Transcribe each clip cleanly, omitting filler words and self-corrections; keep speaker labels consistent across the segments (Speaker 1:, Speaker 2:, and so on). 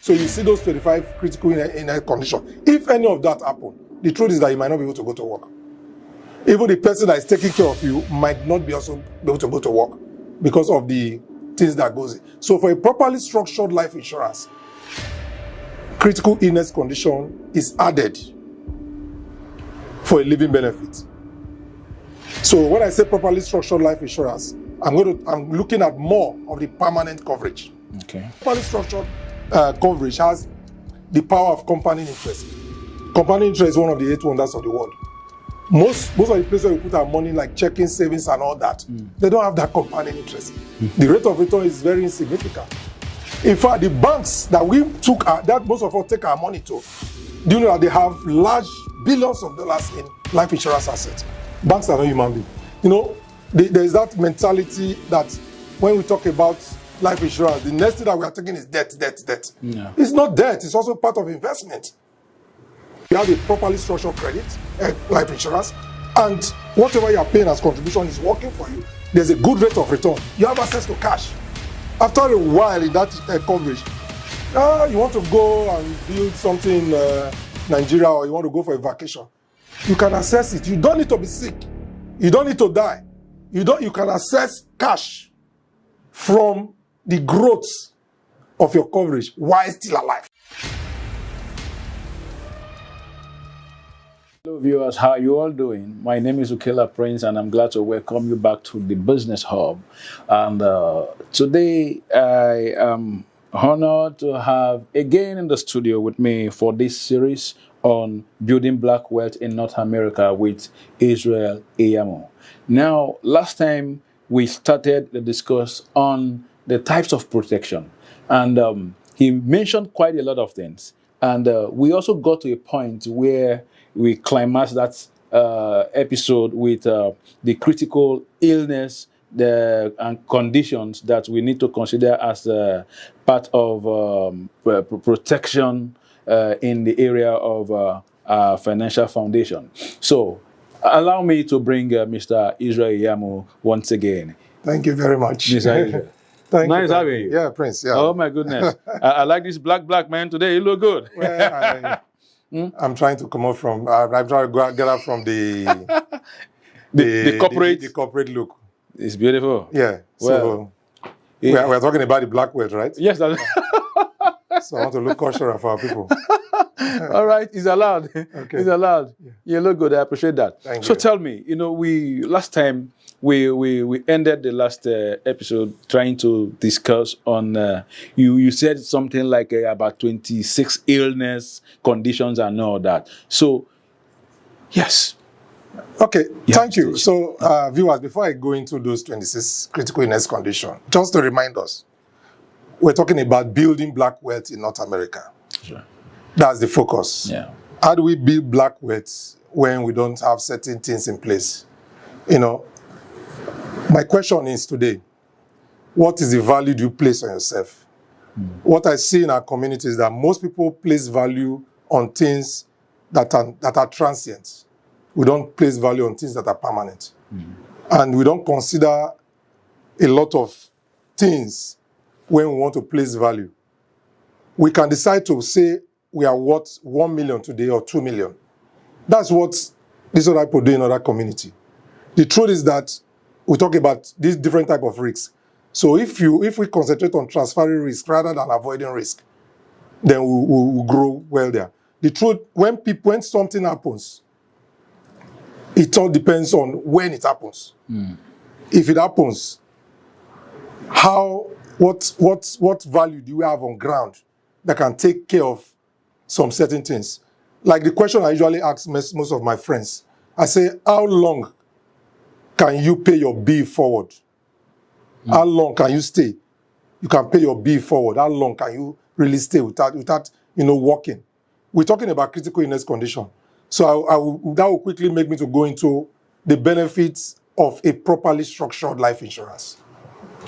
Speaker 1: So you see those 25 critical illness conditions. If any of that happen, the truth is that you might not be able to go to work. Even the person that is taking care of you might not be also be able to go to work because of the things that goes in. So for a properly structured life insurance, critical illness condition is added for a living benefit. So when I say properly structured life insurance, I'm looking at more of the permanent coverage.
Speaker 2: Okay.
Speaker 1: Properly structured coverage has the power of compounding interest. Compounding interest is one of the 8 wonders of the world. Most of the places we put our money, like checking, savings, and all that, they don't have that compounding interest. The rate of return is very insignificant. In fact, the banks that we took, that most of us take our money to, do you know that they have large billions of dollars in life insurance assets? Banks are not human beings. You know, there is that mentality that when we talk about life insurance, the next thing that we are taking is debt.
Speaker 2: Yeah.
Speaker 1: It's not debt, it's also part of investment. You have a properly structured credit, life insurance, and whatever you are paying as contribution is working for you. There's a good rate of return. You have access to cash. After a while in that coverage, you want to go and build something in Nigeria, or you want to go for a vacation, you can access it. You don't need to be sick. You don't need to die. You can access cash from the growth of your coverage while still alive.
Speaker 2: Hello viewers, how are you all doing? My name is Ukela Prince and I'm glad to welcome you back to the Business Hub. And today I am honored to have again in the studio with me for this series on building black wealth in North America with Israel Iyamo. Now, last time we started the discuss on the types of protection, and he mentioned quite a lot of things. And we also got to a point where we climaxed that episode with the critical illness and conditions that we need to consider as part of protection in the area of financial foundation. So allow me to bring Mr. Israel Iyamo once again.
Speaker 1: Thank you very much.
Speaker 2: Mr.
Speaker 1: Thank
Speaker 2: Nice
Speaker 1: you.
Speaker 2: having you.
Speaker 1: Yeah, Prince. Yeah.
Speaker 2: Oh my goodness. I like this black man today. You look good.
Speaker 1: Well, I'm trying to come out from. I'm trying to get out from the
Speaker 2: corporate.
Speaker 1: The corporate look.
Speaker 2: It's beautiful.
Speaker 1: Yeah.
Speaker 2: Well,
Speaker 1: So we're talking about the black wealth, right?
Speaker 2: Yes.
Speaker 1: So I want to look cultural for our people.
Speaker 2: All right, it's allowed.
Speaker 1: Okay.
Speaker 2: It's allowed.
Speaker 1: Yeah.
Speaker 2: You look good. I appreciate that.
Speaker 1: Thank
Speaker 2: So
Speaker 1: you.
Speaker 2: tell me, we last time we ended the last episode trying to discuss on you said something like about 26 illness conditions and all that. So yes.
Speaker 1: Okay.
Speaker 2: Yeah,
Speaker 1: Thank you.
Speaker 2: please.
Speaker 1: So viewers, before I go into those 26 critical illness conditions, just to remind us, we're talking about building black wealth in North America.
Speaker 2: Sure.
Speaker 1: That's the focus.
Speaker 2: Yeah.
Speaker 1: How do we build black wealth when we don't have certain things in place? My question is today, what is the value do you place on yourself? What I see in our community is that most people place value on things that are transient. We don't place value on things that are permanent. And we don't consider a lot of things when we want to place value. We can decide to say we are worth 1 million today or 2 million. That's what these other people do in other community. The truth is that we talk about these different type of risks. So if we concentrate on transferring risk rather than avoiding risk, then we'll grow well there. The truth, when something happens, it all depends on when it happens. If it happens, what value do you have on ground that can take care of some certain things? Like the question I usually ask most of my friends, I say, how long can you pay your bill forward? How long can you stay? You can pay your bill forward. How long can you really stay without working? We're talking about critical illness condition. So that will quickly make me to go into the benefits of a properly structured life insurance.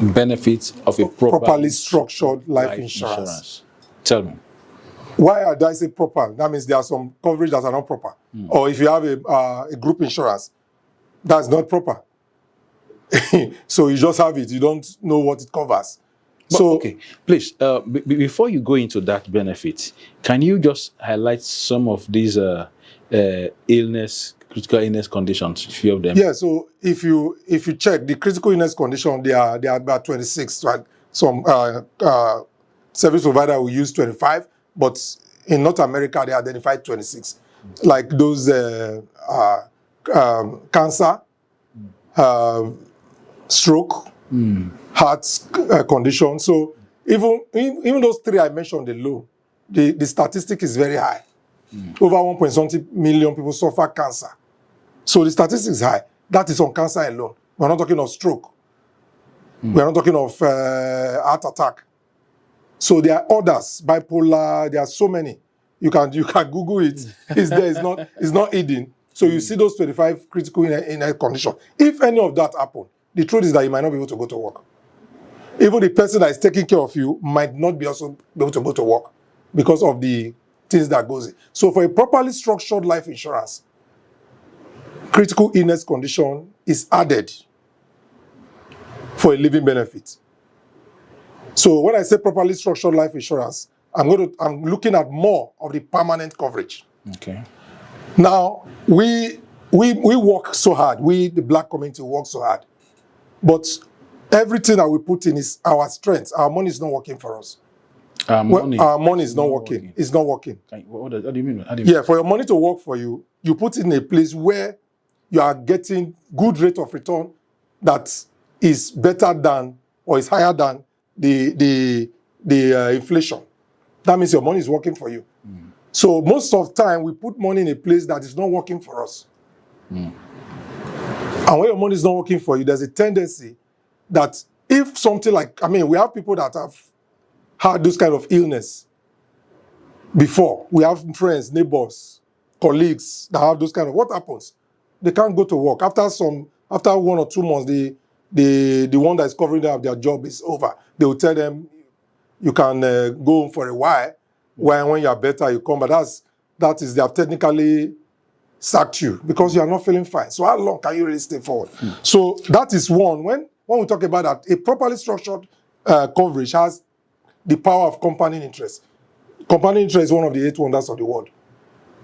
Speaker 2: Benefits of a
Speaker 1: Properly structured life insurance.
Speaker 2: Tell me.
Speaker 1: Why do I say proper? That means there are some coverage that are not proper. Or if you have a group insurance, that's not proper. So you just have it. You don't know what it covers. So,
Speaker 2: okay, please, before you go into that benefit, can you just highlight some of these critical illness conditions, a few of them?
Speaker 1: yeah, so if you check the critical illness condition, they are about 26. Right? Some service provider will use 25, but in North America they identified 26. Like those cancer, stroke, heart condition. So even those three I mentioned alone, the statistic is very high. Over 1.something million people suffer cancer. So the statistic is high. That is on cancer alone. We're not talking of stroke. We're not talking of heart attack. So there are others, bipolar. There are so many. You can Google it. It's there. It's not hidden. So you see those 25 critical illness condition. If any of that happen, the truth is that you might not be able to go to work. Even the person that is taking care of you might not be also be able to go to work because of the things that goes in. So for a properly structured life insurance, critical illness condition is added for a living benefit. So when I say properly structured life insurance, I'm looking at more of the permanent coverage.
Speaker 2: Okay.
Speaker 1: Now we work so hard. We, the black community, work so hard, but everything that we put in is our strength. Our money is not working for us. Our money is not working. It's not working.
Speaker 2: What do you mean? How do you mean?
Speaker 1: Yeah, for your money to work for you, you put it in a place where you are getting good rate of return that is better than or is higher than the inflation. That means your money is working for you. So most of the time we put money in a place that is not working for us. And when your money is not working for you, there's a tendency that if something like, we have people that have had this kind of illness before. We have friends, neighbors, colleagues that have those kind of, what happens? They can't go to work. After 1 or 2 months, the one that is covering them, their job is over. They will tell them, you can go home for a while. When you are better, you come. But that is they have technically sacked you because you are not feeling fine. So how long can you really stay forward? So that is one. When we talk about that, a properly structured coverage has the power of compounding interest. Compounding interest is one of the 8 wonders of the world.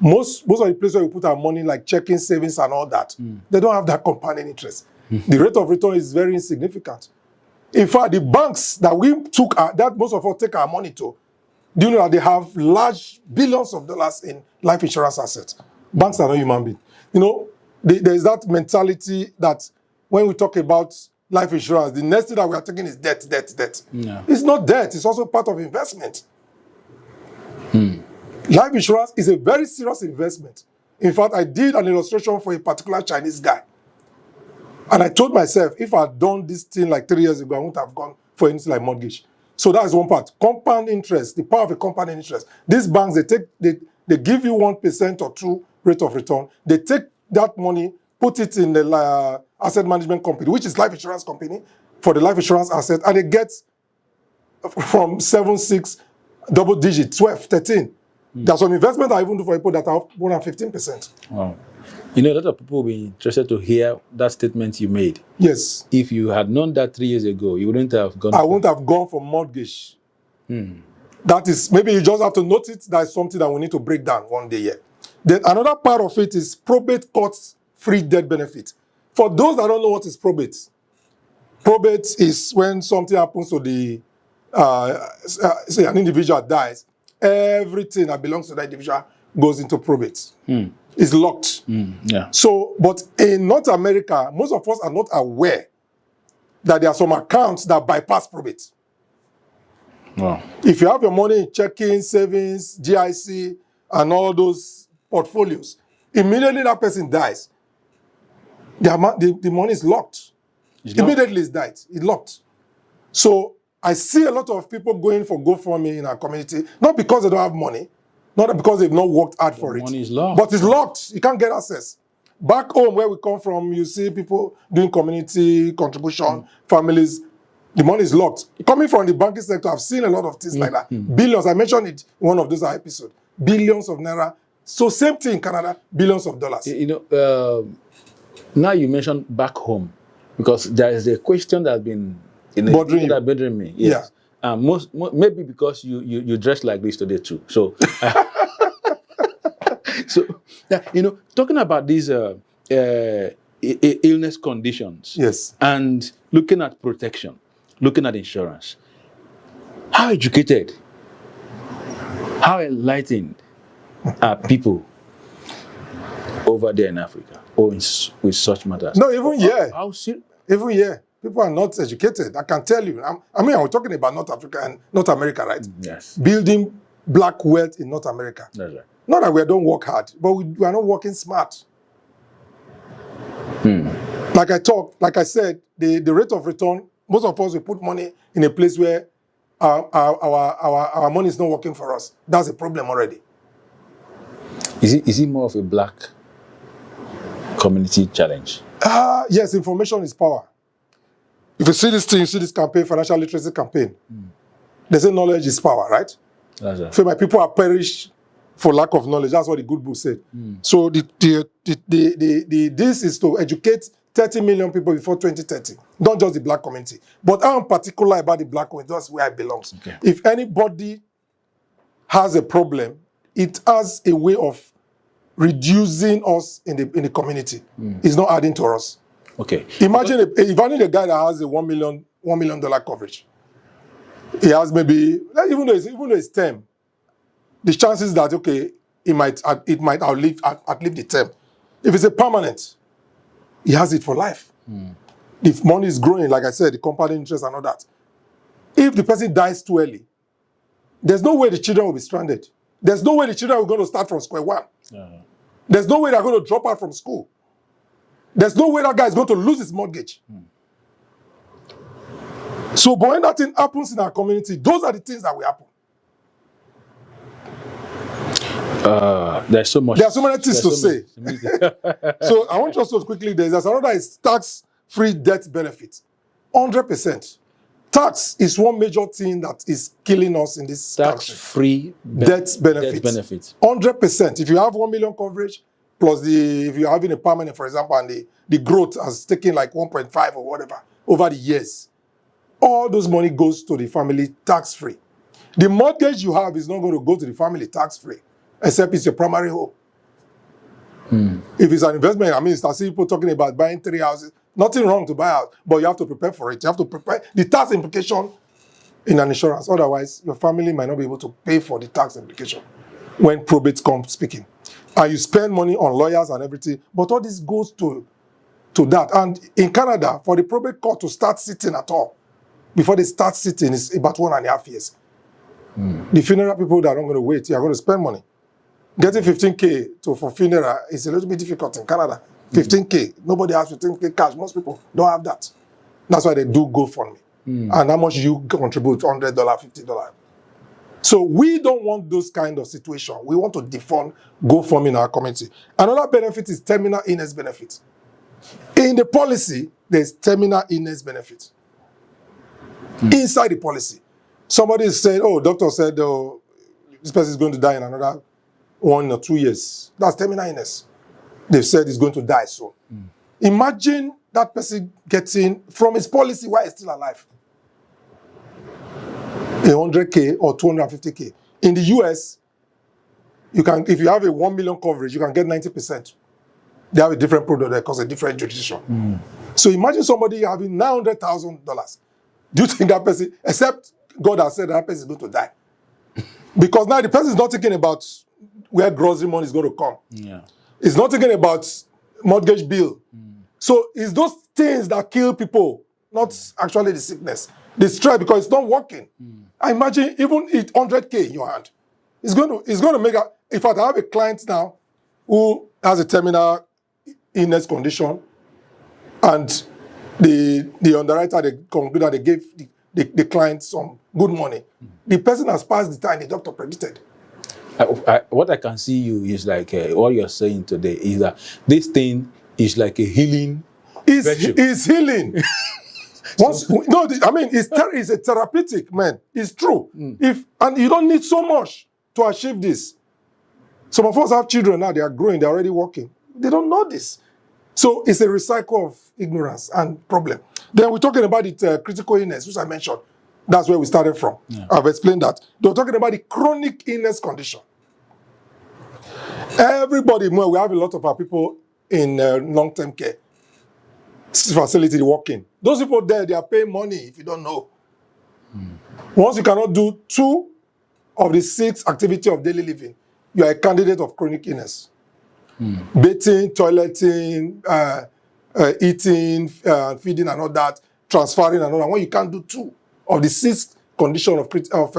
Speaker 1: Most of the places where we put our money, like checking, savings, and all that, they don't have that compounding interest. The rate of return is very insignificant. In fact, the banks that we took, that most of us take our money to, do you know that they have large billions of dollars in life insurance assets? Banks are not human beings. You know, there is that mentality that when we talk about life insurance, the next thing that we are taking is debt.
Speaker 2: No.
Speaker 1: It's not debt. It's also part of investment. Life insurance is a very serious investment. In fact, I did an illustration for a particular Chinese guy. And I told myself, if I had done this thing like 3 years ago, I wouldn't have gone for anything like mortgage. So that is one part. Compound interest, the power of a compounding interest. These banks, they give you 1% or 2% rate of return. They take that money, put it in the asset management company, which is life insurance company, for the life insurance asset, and it gets from 7, 6, double digit, 12, 13. There's some investment I even do for people that are more than 15%.
Speaker 2: Wow. You know, a lot of people will be interested to hear that statement you made.
Speaker 1: Yes.
Speaker 2: If you had known that 3 years ago, you wouldn't have gone.
Speaker 1: I wouldn't have gone for mortgage. That is, maybe you just have to note it. That is something that we need to break down one day here. Then another part of it is probate court-free death benefit. For those that don't know what is probate is when something happens to the, say an individual dies, everything that belongs to that individual goes into probate. It's locked.
Speaker 2: Yeah.
Speaker 1: So, but in North America, most of us are not aware that there are some accounts that bypass probate.
Speaker 2: Wow.
Speaker 1: If you have your money in checking, savings, GIC, and all those portfolios, immediately that person dies, the money is locked. Immediately it's died. It's locked. So I see a lot of people going for GoFundMe in our community, not because they don't have money, not because they've not worked hard for it.
Speaker 2: Money is locked.
Speaker 1: But it's locked. You can't get access. Back home where we come from, you see people doing community contribution, families. The money is locked. Coming from the banking sector, I've seen a lot of things like that. Billions. I mentioned it in one of those episodes. Billions of naira. So same thing in Canada, billions of dollars.
Speaker 2: You know, now you mentioned back home, because there is a question that's been bothering me. Yes.
Speaker 1: Yeah.
Speaker 2: maybe because you dress like this today too. So, so yeah, talking about these illness conditions,
Speaker 1: Yes.
Speaker 2: and looking at protection, looking at insurance. How educated, how enlightened are people over there in Africa or with such matters?
Speaker 1: No, even here.
Speaker 2: How serious?
Speaker 1: Even here, people are not educated. I can tell you. I'm talking about North Africa and North America, right?
Speaker 2: Yes.
Speaker 1: Building black wealth in North America.
Speaker 2: That's right.
Speaker 1: Not that we don't work hard, but we are not working smart. Like I said, the rate of return, most of us, we put money in a place where our money is not working for us. That's a problem already.
Speaker 2: Is it more of a black community challenge?
Speaker 1: Yes, information is power. If you see this thing, you see this campaign, financial literacy campaign, they say knowledge is power, right?
Speaker 2: That's right.
Speaker 1: So my people are perished for lack of knowledge. That's what the good book said. So this is to educate 30 million people before 2030, not just the black community. But I'm particular about the black community. That's where I belong.
Speaker 2: Okay.
Speaker 1: If anybody has a problem, it has a way of reducing us in the community. It's not adding to us.
Speaker 2: Okay.
Speaker 1: Imagine a guy that has a $1 million coverage. He has maybe, even though it's term, the chances that it might outlive the term. If it's a permanent, he has it for life. If money is growing, like I said, the compounding interest and all that. If the person dies too early, there's no way the children will be stranded. There's no way the children are going to start from square one. There's no way they're going to drop out from school. There's no way that guy is going to lose his mortgage. So, but when that thing happens in our community, those are the things that will happen.
Speaker 2: There are
Speaker 1: so many things to say. So I want us to quickly, there's another is tax-free death benefit. 100%. Tax is one major thing that is killing us in this
Speaker 2: tax-free
Speaker 1: death benefit. 100%. If you have 1 million coverage, plus if you're having a permanent, for example, and the growth has taken like 1.5 or whatever over the years, all those money goes to the family tax-free. The mortgage you have is not going to go to the family tax-free, except it's your primary home. If it's an investment, I mean, I see people talking about buying 3 houses. Nothing wrong to buy a house, but you have to prepare for it. You have to prepare the tax implication in an insurance. Otherwise, your family might not be able to pay for the tax implication when probate comes speaking. And you spend money on lawyers and everything, but all this goes to that. And in Canada, for the probate court to start sitting at all, before they start sitting, is about 1.5 years. The funeral people that are not going to wait, you are going to spend money. Getting 15K for funeral is a little bit difficult in Canada. 15K. Nobody has 15K cash. Most people don't have that. That's why they do GoFundMe. And how much you contribute? $100, $50. So we don't want those kind of situations. We want to defund GoFundMe in our community. Another benefit is terminal illness benefit. In the policy, there's terminal illness benefit. Inside the policy. Somebody said, doctor said, this person is going to die in another 1 or 2 years. That's terminal illness. They've said he's going to die soon. Imagine that person getting from his policy while he's still alive 100K or 250K. In the US, you can, if you have a 1 million coverage, you can get 90%. They have a different product that costs a different jurisdiction. So imagine somebody having $900,000. Do you think that person, except God has said that person is going to die? Because now the person is not thinking about where grocery money is going to come. It's not thinking about mortgage bill. So it's those things that kill people, not actually the sickness. The stress, because it's not working. I imagine even 100K in your hand. It's going to make in fact, I have a client now who has a terminal illness condition, and the underwriter, they concluded that they gave the client some good money. The person has passed the time the doctor predicted.
Speaker 2: What I can see you is like what you're saying today is that this thing is like a healing.
Speaker 1: It's healing. It's a therapeutic, man. It's true. And you don't need so much to achieve this. Some of us have children now, they are growing, they're already working. They don't know this. So it's a recycle of ignorance and problem. Then we're talking about it, critical illness, which I mentioned. That's where we started from. I've explained that. They were talking about the chronic illness condition. Everybody, we have a lot of our people in long-term care facility working. Those people there, they are paying money, if you don't know. Once you cannot do 2 of the 6 activities of daily living, you are a candidate of chronic illness. Bathing, toileting, eating, feeding and all that, transferring and all that. When you can't do 2 of the 6 conditions of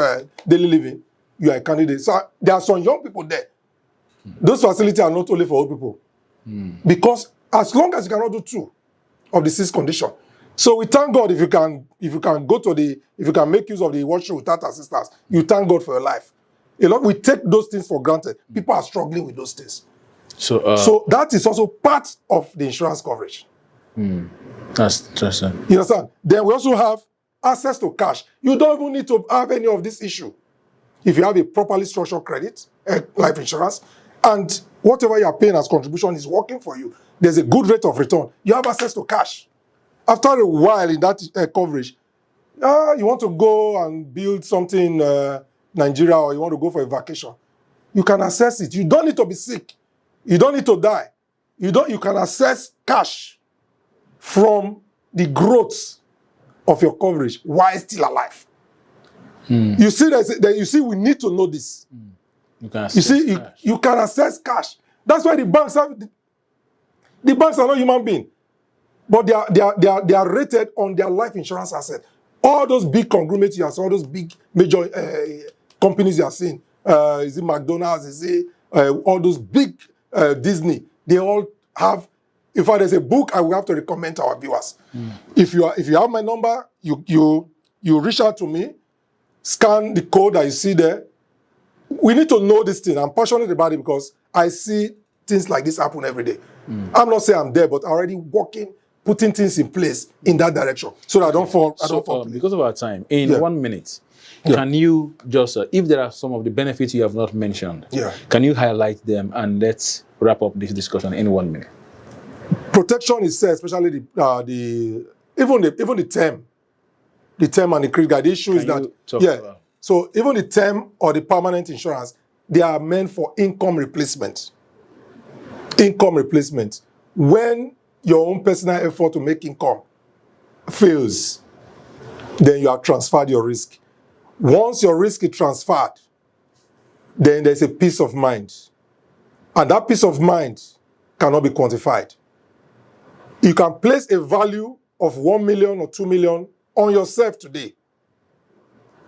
Speaker 1: daily living, you are a candidate. So there are some young people there. Those facilities are not only for old people. Because as long as you cannot do 2 of the 6 conditions. So we thank God if you can make use of the washroom without assistance, you thank God for your life. A lot we take those things for granted. People are struggling with those things. So that is also part of the insurance coverage.
Speaker 2: That's interesting.
Speaker 1: You understand? Then we also have access to cash. You don't even need to have any of this issue. If you have a properly structured credit, life insurance, and whatever you are paying as contribution is working for you, there's a good rate of return. You have access to cash. After a while in that coverage, you want to go and build something in Nigeria, or you want to go for a vacation, you can access it. You don't need to be sick. You don't need to die. You can access cash from the growth of your coverage while still alive. You see, we need to know this.
Speaker 2: You can access cash.
Speaker 1: You can access cash. That's why the banks are not human beings, but they are rated on their life insurance asset. All those big conglomerates you are seeing, all those big major companies you are seeing, is it McDonald's, is it all those big Disney, they all have. In fact, there's a book I will have to recommend to our viewers. If you have my number, you reach out to me, scan the code that you see there. We need to know this thing. I'm passionate about it because I see things like this happen every day. I'm not saying I'm there, but already working, putting things in place in that direction so that I don't fall.
Speaker 2: Because of our time, in 1 minute, can you just, if there are some of the benefits you have not mentioned, can you highlight them and let's wrap up this discussion in 1 minute?
Speaker 1: Protection is especially the term and the credit guide. The issue is that so even the term or the permanent insurance, they are meant for income replacement. Income replacement. When your own personal effort to make income fails, then you have transferred your risk. Once your risk is transferred, then there's a peace of mind. And that peace of mind cannot be quantified. You can place a value of 1 million or 2 million on yourself today.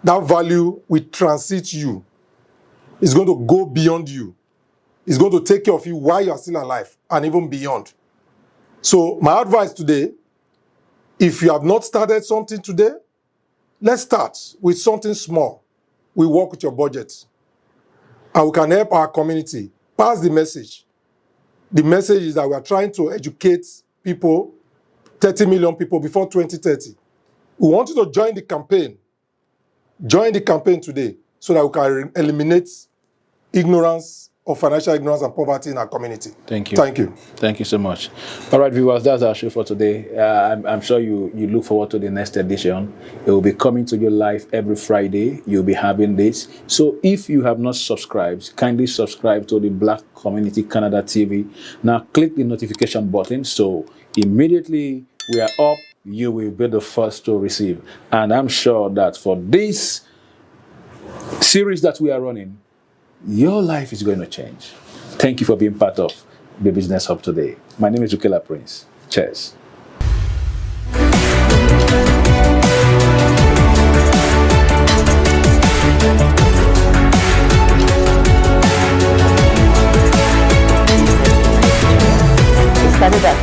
Speaker 1: That value will transit you. It's going to go beyond you. It's going to take care of you while you are still alive and even beyond. So my advice today, if you have not started something today, let's start with something small. We work with your budget. And we can help our community pass the message. The message is that we are trying to educate people, 30 million people before 2030. We want you to join the campaign. Join the campaign today so that we can eliminate ignorance or financial ignorance and poverty in our community.
Speaker 2: Thank you.
Speaker 1: Thank you.
Speaker 2: Thank you so much. All right, viewers, that's our show for today. I'm sure you look forward to the next edition. It will be coming to you live every Friday. You'll be having this. So if you have not subscribed, kindly subscribe to the Black Community Canada TV. Now click the notification button so immediately we are up, you will be the first to receive. And I'm sure that for this series that we are running, your life is going to change. Thank you for being part of the Business Hub today. My name is Ukela Prince. Cheers.
Speaker 3: Started at